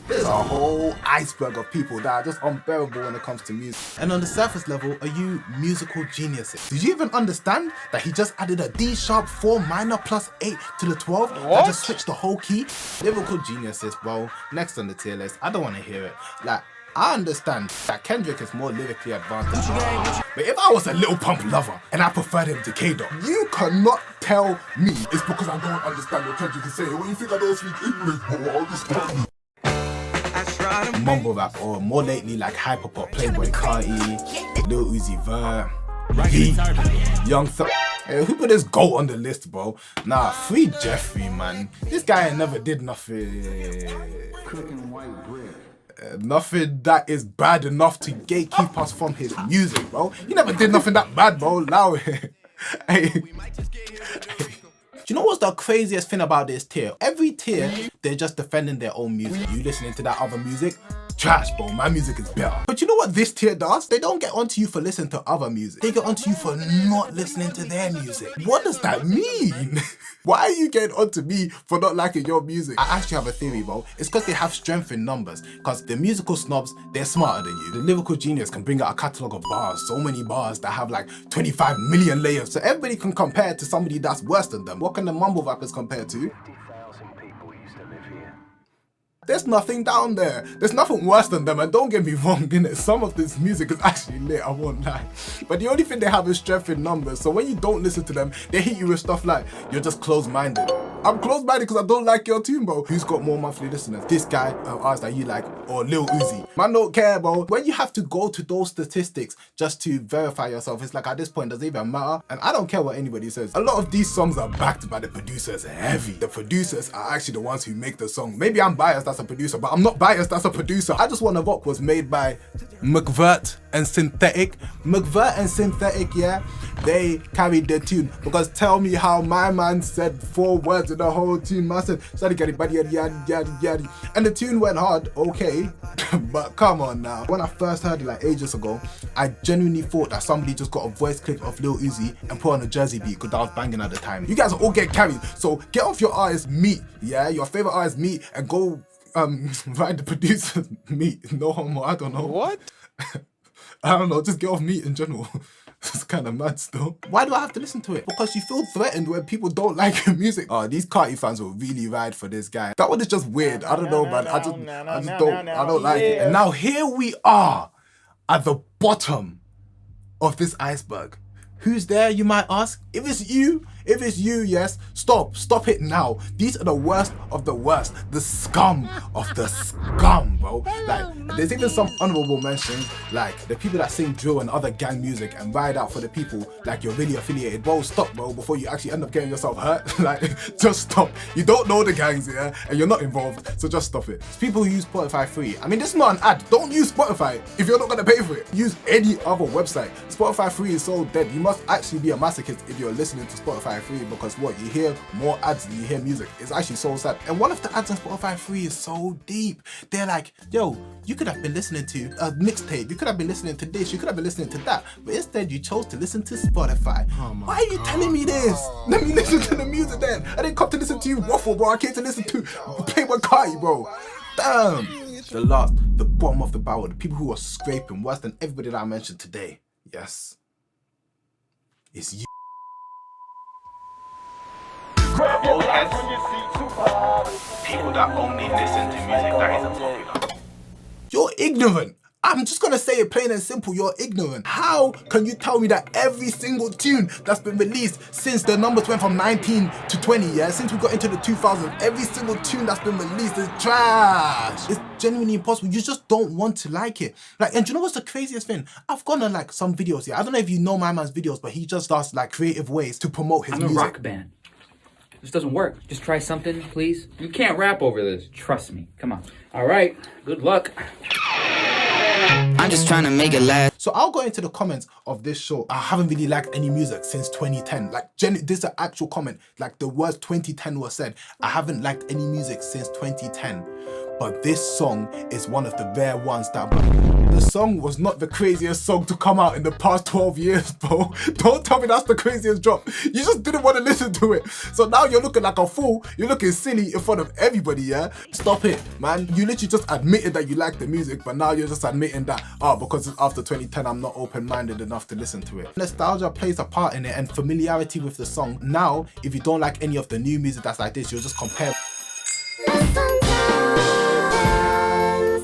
There's a whole iceberg of people that are just unbearable when it comes to music. And on the surface level, are you musical geniuses? Did you even understand that he just added a D sharp 4 minor plus 8 to the 12? That just switched the whole key? Lyrical geniuses, bro. Next on the tier list. I don't want to hear it. Like, I understand that Kendrick is more lyrically advanced than me. But if I was a Lil Pump lover and I preferred him to K-Dot, you cannot tell me it's because I don't understand what Kendrick is saying. When you think I don't speak English, I'll understand. Mumble rap, or more lately like hyperpop, Playboy Carti, Lil Uzi Vert, Young Thug. Hey, who put this GOAT on the list, bro? Nah, free Jeffrey, man. This guy never did nothing. Nothing that is bad enough to gatekeep us from his music, bro. He never did nothing that bad, bro. Allow it. Hey. Do you know what's the craziest thing about this tier? Every tier, they're just defending their own music. You listening to that other music? Trash, bro. My music is better. But you know what this tier does? They don't get onto you for listening to other music. They get onto you for not listening to their music. What does that mean? Why are you getting onto me for not liking your music? I actually have a theory, bro. It's because they have strength in numbers. Because the musical snobs, they're smarter than you. The lyrical genius can bring out a catalogue of bars. So many bars that have like 25 million layers. So everybody can compare to somebody that's worse than them. What can the mumble rappers compare to? There's nothing down there. There's nothing worse than them, and don't get me wrong, innit? Some of this music is actually lit, I won't lie. But the only thing they have is strength in numbers, so when you don't listen to them, they hit you with stuff like, you're just closed-minded. I'm closed-minded because I don't like your tune, bro. Who's got more monthly listeners? This guy, ours that you like, or Lil Uzi? Man don't care, bro. When you have to go to those statistics just to verify yourself, it's like at this point, does it even matter? And I don't care what anybody says. A lot of these songs are backed by the producers heavy. The producers are actually the ones who make the song. Maybe I'm biased as a producer, but I'm not biased as a producer. I Just Wanna Rock was made by McVert and Synthetic. McVert and Synthetic, yeah, they carried the tune. Because tell me how my man said 4 words in the whole tune. Man said, yada. And the tune went hard, okay. But come on now. When I first heard it like ages ago, I genuinely thought that somebody just got a voice clip of Lil Uzi and put on a Jersey beat because I was banging at the time. You guys all get carried. So get off your artist meat, yeah? Your favorite artist meat, and go ride the producer's meat. No homo, I don't know. What? I don't know, just get off meat in general. It's kind of mad still. Why do I have to listen to it? Because you feel threatened when people don't like your music. Oh, these Carti fans will really ride for this guy. That one is just weird. I don't know, man. I don't like it. And now here we are at the bottom of this iceberg. Who's there, you might ask? If it's you, yes, stop it now. These are the worst of the worst, the scum of the scum, bro. Like, there's even some honorable mentions, like the people that sing drill and other gang music and ride out for the people like you're really affiliated. Bro, stop, bro, before you actually end up getting yourself hurt. Like, just stop. You don't know the gangs, yeah, and you're not involved, so just stop it. It's people who use Spotify free. I mean, this is not an ad. Don't use Spotify if you're not gonna pay for it. Use any other website. Spotify free is so dead. You must actually be a masochist if you're listening to Spotify free, because what, you hear more ads than you hear music. It's actually so sad. And one of the ads on Spotify free is so deep. They're like, yo, you could have been listening to a mixtape, you could have been listening to this, you could have been listening to that, but instead you chose to listen to Spotify. Why are you telling me this? Let me listen to the music then. I didn't come to listen to you waffle, bro. I came to listen to Playboy Carti, bro. Damn. The bottom of the barrel, the people who are scraping worse than everybody that I mentioned today. Yes. It's you. Old heads, people that only listen to music that isn't popular. You're ignorant. I'm just gonna say it plain and simple, you're ignorant. How can you tell me that every single tune that's been released since the numbers went from 19 to 20, yeah? Since we got into the 2000s, every single tune that's been released is trash. It's genuinely impossible. You just don't want to like it. Like, and do you know what's the craziest thing? I've gone on like some videos, yeah? I don't know if you know my man's videos, but he just does like creative ways to promote his music. I'm a rock band. This doesn't work. Just try something, please. You can't rap over this. Trust me. Come on. All right. Good luck. I'm just trying to make it last. So I'll go into the comments of this show. I haven't really liked any music since 2010. Like, this is an actual comment. Like, the words 2010 was said. I haven't liked any music since 2010. But this song is one of the rare ones that the song was not the craziest song to come out in the past 12 years, bro. Don't tell me that's the craziest drop. You just didn't want to listen to it. So now you're looking like a fool. You're looking silly in front of everybody, yeah? Stop it, man. You literally just admitted that you like the music, but now you're just admitting that, because it's after 2010, I'm not open-minded enough to listen to it. Nostalgia plays a part in it and familiarity with the song. Now, if you don't like any of the new music that's like this, you'll just compare.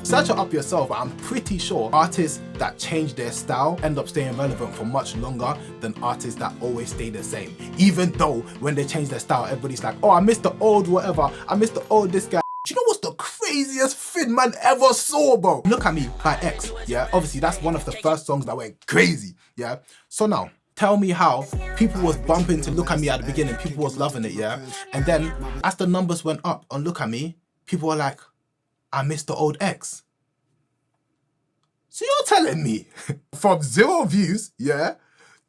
Search it up yourself, but I'm pretty sure artists that change their style end up staying relevant for much longer than artists that always stay the same. Even though when they change their style, everybody's like, oh, I miss the old whatever, I miss the old this guy. Do you know what's the craziest thing man ever saw, bro? Look at Me by X, yeah? Obviously, that's one of the first songs that went crazy, yeah? So now, tell me how people was bumping to Look at Me at the beginning, people was loving it, yeah? And then, as the numbers went up on Look at Me, people were like, I miss the old X. So you're telling me from 0 views, yeah,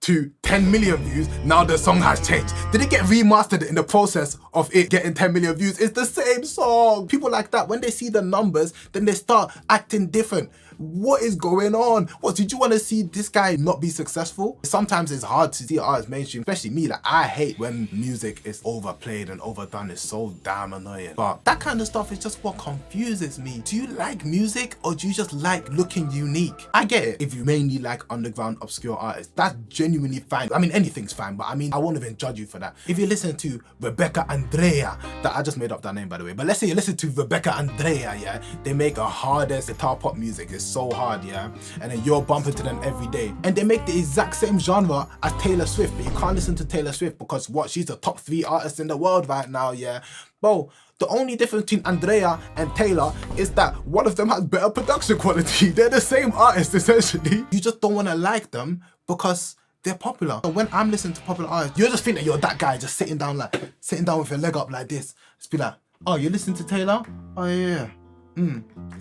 to 10 million views, now the song has changed. Did it get remastered in the process of it getting 10 million views? It's the same song. People like that, when they see the numbers, then they start acting different. What is going on? What, did you want to see this guy not be successful? Sometimes it's hard to see art as mainstream, especially me. Like, I hate when music is overplayed and overdone. It's so damn annoying. But that kind of stuff is just what confuses me. Do you like music or do you just like looking unique? I get it if you mainly like underground, obscure artists. That's genuinely fine. I mean, anything's fine, but I mean, I won't even judge you for that. If you listen to Rebecca Andrea, that I just made up that name by the way, but let's say you listen to Rebecca Andrea, yeah, they make a hardest guitar pop music. It's so hard, yeah, and then you're bumping to them every day, and they make the exact same genre as Taylor Swift, but you can't listen to Taylor Swift because what, she's the top 3 artist in the world right now, yeah. Bro, the only difference between Andrea and Taylor is that one of them has better production quality. They're the same artist essentially. You just don't want to like them because they're popular. And when I'm listening to popular artists, you just think that you're that guy just sitting down with your leg up like this. Just be like, oh, you listen to Taylor? Oh yeah.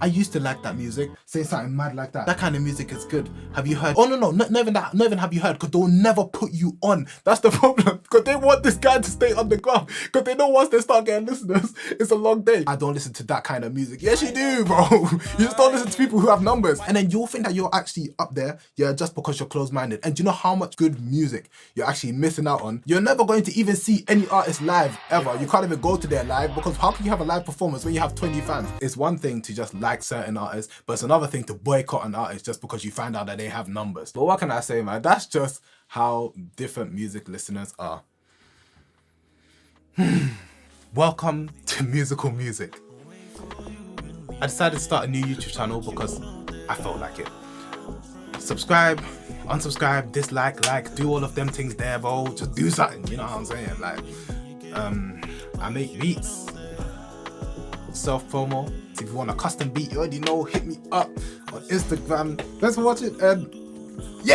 I used to like that music. Say something mad like that. That kind of music is good. Have you heard? Oh no, not even that. Not even have you heard, because they'll never put you on. That's the problem. Because they want this guy to stay underground. Because they know once they start getting listeners, it's a long day. I don't listen to that kind of music. Yes, you do, bro. You just don't listen to people who have numbers. And then you'll think that you're actually up there, yeah, just because you're closed-minded. And do you know how much good music you're actually missing out on? You're never going to even see any artist live, ever. You can't even go to their live, because how can you have a live performance when you have 20 fans? It's one thing to just like certain artists, but it's another thing to boycott an artist just because you find out that they have numbers. But what can I say, man? That's just how different music listeners are. Welcome to Musical Music. I decided to start a new YouTube channel because I felt like it. Subscribe, unsubscribe, dislike, like, do all of them things there, bro. Just do something, you know what I'm saying? Like, I make beats. Self-promo. So if you want a custom beat, you already know, hit me up on Instagram. Thanks for watching, and yeah.